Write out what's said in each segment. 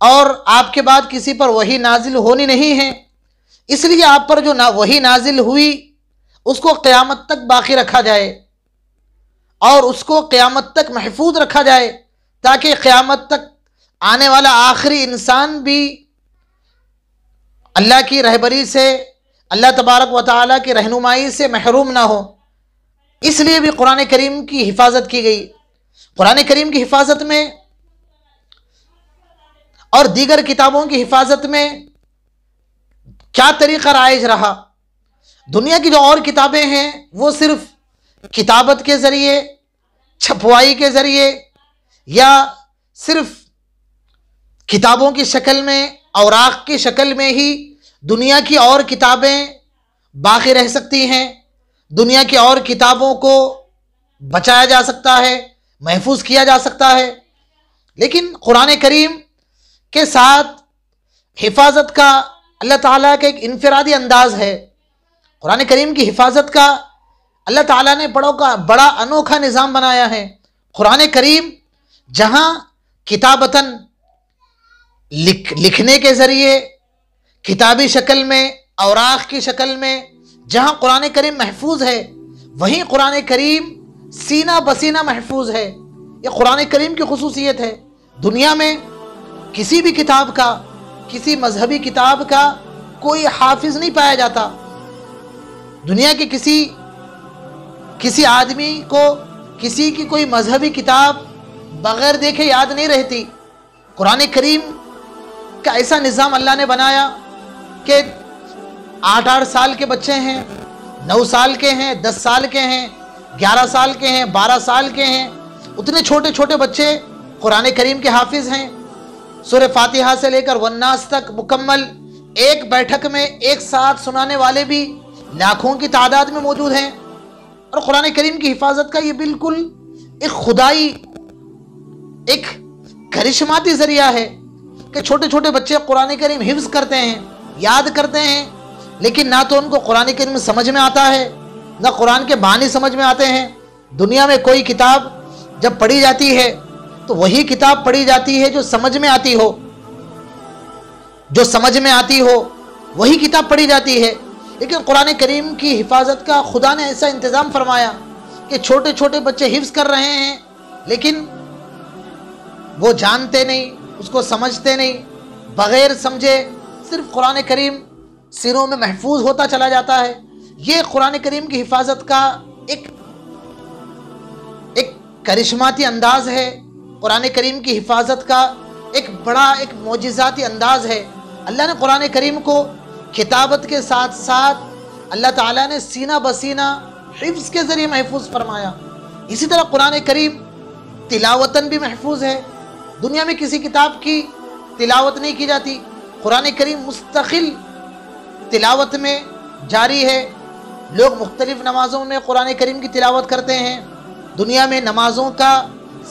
اور آپ کے بعد کسی پر وحی نازل ہونی نہیں ہے، اس لیے آپ پر جو وحی نازل ہوئی اس کو قیامت تک باقی رکھا جائے اور اس کو قیامت تک محفوظ رکھا جائے، تاکہ قیامت تک آنے والا آخری انسان بھی اللہ کی رہبری سے، اللہ تبارک و تعالیٰ کی رہنمائی سے محروم نہ ہو۔ اس لیے بھی قرآن کریم کی حفاظت کی گئی۔ قرآن کریم کی حفاظت میں اور دیگر کتابوں کی حفاظت میں کیا طریقہ رائج رہا؟ دنیا کی جو اور کتابیں ہیں وہ صرف کتابت کے ذریعے، چھپوائی کے ذریعے، یا صرف کتابوں کی شکل میں، اوراق کی شکل میں ہی دنیا کی اور کتابیں باقی رہ سکتی ہیں، دنیا کی اور کتابوں کو بچایا جا سکتا ہے، محفوظ کیا جا سکتا ہے۔ لیکن قرآن کریم کے ساتھ حفاظت کا اللہ تعالیٰ کا ایک انفرادی انداز ہے۔ قرآن کریم کی حفاظت کا اللہ تعالیٰ نے بڑا انوکھا نظام بنایا ہے۔ قرآن کریم جہاں کتابتاً لکھنے کے ذریعے، کتابی شکل میں، اوراق کی شکل میں جہاں قرآن کریم محفوظ ہے، وہیں قرآن کریم سینہ بسینہ محفوظ ہے۔ یہ قرآن کریم کی خصوصیت ہے۔ دنیا میں کسی بھی کتاب کا، کسی مذہبی کتاب کا کوئی حافظ نہیں پایا جاتا۔ دنیا کے کسی آدمی کو کسی کی کوئی مذہبی کتاب بغیر دیکھے یاد نہیں رہتی۔ قرآن کریم کا ایسا نظام اللہ نے بنایا کہ 8 سال کے بچے ہیں، 9 سال کے ہیں، 10 سال کے ہیں، 11 سال کے ہیں، 12 سال کے ہیں، اتنے چھوٹے چھوٹے بچے قرآن کریم کے حافظ ہیں۔ سورہ فاتحہ سے لے کر والناس تک مکمل ایک بیٹھک میں ایک ساتھ سنانے والے بھی لاکھوں کی تعداد میں موجود ہیں۔ اور قرآن کریم کی حفاظت کا یہ بالکل ایک خدائی، ایک کرشماتی ذریعہ ہے کہ چھوٹے چھوٹے بچے قرآن کریم حفظ کرتے ہیں، یاد کرتے ہیں، لیکن نہ تو ان کو قرآن کریم سمجھ میں آتا ہے، نہ قرآن کے معنی سمجھ میں آتے ہیں۔ دنیا میں کوئی کتاب جب پڑھی جاتی ہے تو وہی کتاب پڑھی جاتی ہے جو سمجھ میں آتی ہو، جو سمجھ میں آتی ہو وہی کتاب پڑھی جاتی ہے۔ لیکن قرآن کریم کی حفاظت کا خدا نے ایسا انتظام فرمایا کہ چھوٹے چھوٹے بچے حفظ کر رہے ہیں، لیکن وہ جانتے نہیں، اس کو سمجھتے نہیں، بغیر سمجھے صرف قرآن کریم سینوں میں محفوظ ہوتا چلا جاتا ہے۔ یہ قرآن کریم کی حفاظت کا ایک کرشماتی انداز ہے، قرآن کریم کی حفاظت کا ایک معجزاتی انداز ہے۔ اللہ نے قرآن کریم کو کتابت کے ساتھ ساتھ اللہ تعالیٰ نے سینہ بسینہ حفظ کے ذریعے محفوظ فرمایا۔ اسی طرح قرآن کریم تلاوتاً بھی محفوظ ہے۔ دنیا میں کسی کتاب کی تلاوت نہیں کی جاتی، قرآن کریم مستقل تلاوت میں جاری ہے۔ لوگ مختلف نمازوں میں قرآن کریم کی تلاوت کرتے ہیں۔ دنیا میں نمازوں کا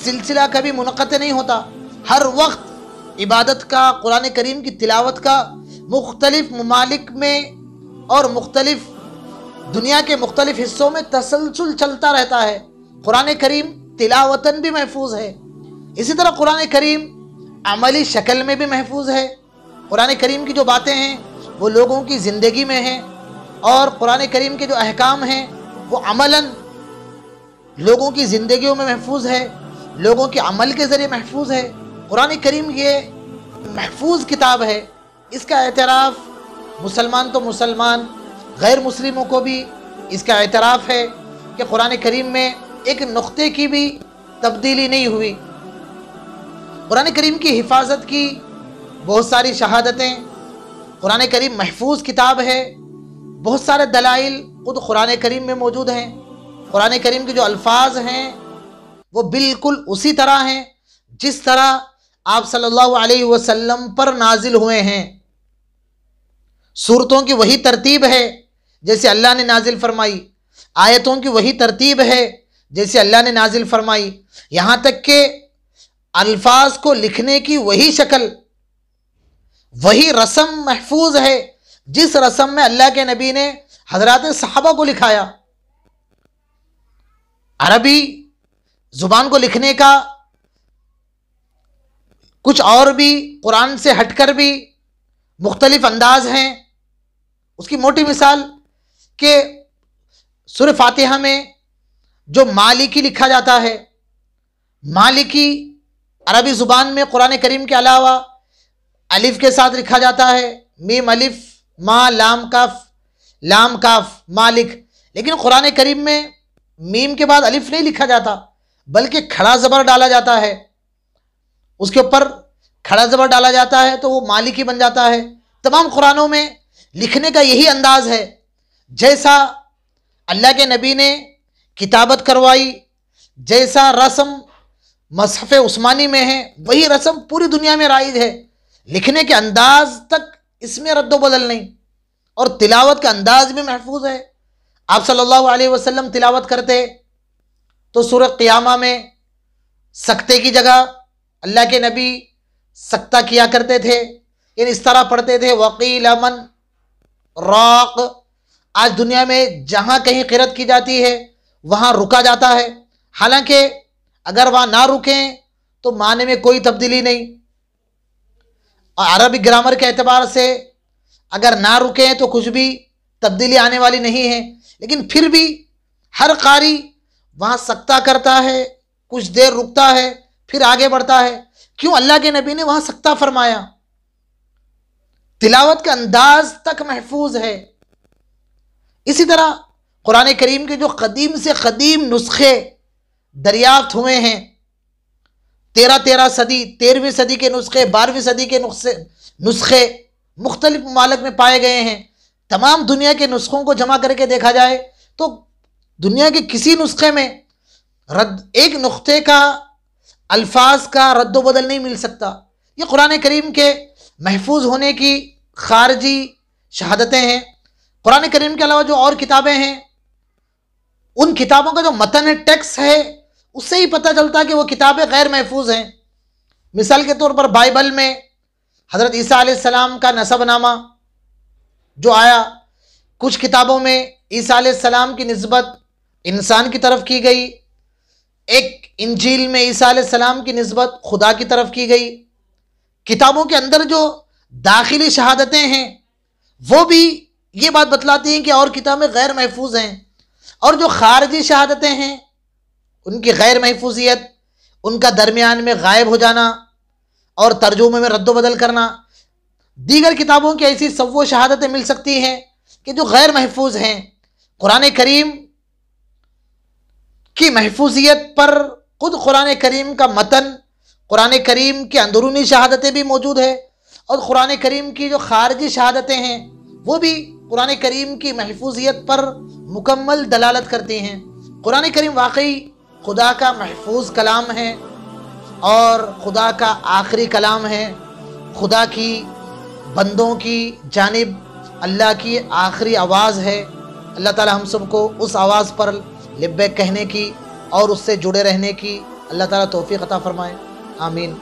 سلسلہ کبھی منقطع نہیں ہوتا، ہر وقت عبادت کا، قرآن کریم کی تلاوت کا مختلف ممالک میں اور دنیا کے مختلف حصوں میں تسلسل چلتا رہتا ہے۔ قرآن کریم تلاوتاً بھی محفوظ ہے۔ اسی طرح قرآن کریم عملی شکل میں بھی محفوظ ہے۔ قرآن کریم کی جو باتیں ہیں وہ لوگوں کی زندگی میں ہیں، اور قرآن کریم کے جو احکام ہیں وہ عملاً لوگوں کی زندگیوں میں محفوظ ہے، لوگوں کے عمل کے ذریعے محفوظ ہے۔ قرآن کریم یہ محفوظ کتاب ہے، اس کا اعتراف مسلمان تو مسلمان، غیر مسلموں کو بھی اس کا اعتراف ہے کہ قرآن کریم میں ایک نقطے کی بھی تبدیلی نہیں ہوئی۔ قرآن کریم کی حفاظت کی بہت ساری شہادتیں، قرآن کریم محفوظ کتاب ہے، بہت سارے دلائل خود قرآن کریم میں موجود ہیں۔ قرآن کریم کے جو الفاظ ہیں وہ بالکل اسی طرح ہیں جس طرح آپ صلی اللہ علیہ وسلم پر نازل ہوئے ہیں۔ سورتوں کی وہی ترتیب ہے جیسے اللہ نے نازل فرمائی، آیتوں کی وہی ترتیب ہے جیسے اللہ نے نازل فرمائی، یہاں تک کہ الفاظ کو لکھنے کی وہی شکل، وہی رسم محفوظ ہے جس رسم میں اللہ کے نبی نے حضرات صحابہ کو لکھایا۔ عربی زبان کو لکھنے کا کچھ اور بھی قرآن سے ہٹ کر بھی مختلف انداز ہیں۔ اس کی موٹی مثال کہ سورہ فاتحہ میں جو مالکی لکھا جاتا ہے، مالکی عربی زبان میں قرآن کریم کے علاوہ الف کے ساتھ لکھا جاتا ہے، میم الف ما لام کاف مالک، لیکن قرآن کریم میں میم کے بعد الف نہیں لکھا جاتا بلکہ کھڑا زبر ڈالا جاتا ہے، اس کے اوپر کھڑا زبر ڈالا جاتا ہے تو وہ مالکی بن جاتا ہے۔ تمام قرآنوں میں لکھنے کا یہی انداز ہے، جیسا اللہ کے نبی نے کتابت کروائی، جیسا رسم مصحف عثمانی میں ہے وہی رسم پوری دنیا میں رائج ہے۔ لکھنے کے انداز تک اس میں رد و بدل نہیں، اور تلاوت کا انداز بھی محفوظ ہے۔ آپ صلی اللہ علیہ وسلم تلاوت کرتے تو سورہ قیامہ میں سکتے کی جگہ اللہ کے نبی سکتہ کیا کرتے تھے، یعنی اس طرح پڑھتے تھے وقیل من راق۔ آج دنیا میں جہاں کہیں قرأت کی جاتی ہے وہاں رکا جاتا ہے، حالانکہ اگر وہاں نہ رکیں تو معنی میں کوئی تبدیلی نہیں، اور عربی گرامر کے اعتبار سے اگر نہ رکیں تو کچھ بھی تبدیلی آنے والی نہیں ہے، لیکن پھر بھی ہر قاری وہاں سکتہ کرتا ہے، کچھ دیر رکتا ہے پھر آگے بڑھتا ہے۔ کیوں؟ اللہ کے نبی نے وہاں سکتہ فرمایا۔ تلاوت کا انداز تک محفوظ ہے۔ اسی طرح قرآن کریم کے جو قدیم سے قدیم نسخے دریافت ہوئے ہیں، 13 صدی 13ویں صدی کے نسخے، 12ویں صدی کے نسخے مختلف ممالک میں پائے گئے ہیں۔ تمام دنیا کے نسخوں کو جمع کر کے دیکھا جائے تو دنیا کے کسی نسخے میں ایک نقطے کا الفاظ کا رد و بدل نہیں مل سکتا۔ یہ قرآن کریم کے محفوظ ہونے کی خارجی شہادتیں ہیں۔ قرآن کریم کے علاوہ جو اور کتابیں ہیں، ان کتابوں کا جو متن ہے، ٹیکسٹ ہے، اس سے ہی پتہ چلتا ہے کہ وہ کتابیں غیر محفوظ ہیں۔ مثال کے طور پر بائبل میں حضرت عیسیٰ علیہ السلام کا نسب نامہ جو آیا، کچھ کتابوں میں عیسیٰ علیہ السلام کی نسبت انسان کی طرف کی گئی، ایک انجیل میں عیسیٰ علیہ السلام کی نسبت خدا کی طرف کی گئی۔ کتابوں کے اندر جو داخلی شہادتیں ہیں وہ بھی یہ بات بتلاتی ہیں کہ اور کتابیں غیر محفوظ ہیں، اور جو خارجی شہادتیں ہیں ان کی غیر محفوظیت، ان کا درمیان میں غائب ہو جانا اور ترجمے میں رد و بدل کرنا۔ دیگر کتابوں کی ایسی سو شہادتیں مل سکتی ہیں کہ جو غیر محفوظ ہیں۔ قرآن کریم کی محفوظیت پر خود قرآن کریم کا متن، قرآن کریم کی اندرونی شہادتیں بھی موجود ہے، اور قرآن کریم کی جو خارجی شہادتیں ہیں وہ بھی قرآن کریم کی محفوظیت پر مکمل دلالت کرتی ہیں۔ قرآن کریم واقعی خدا کا محفوظ کلام ہے اور خدا کا آخری کلام ہے، خدا کی بندوں کی جانب اللہ کی آخری آواز ہے۔ اللہ تعالی ہم سب کو اس آواز پر لبیک کہنے کی اور اس سے جڑے رہنے کی اللہ تعالی توفیق عطا فرمائے، آمین۔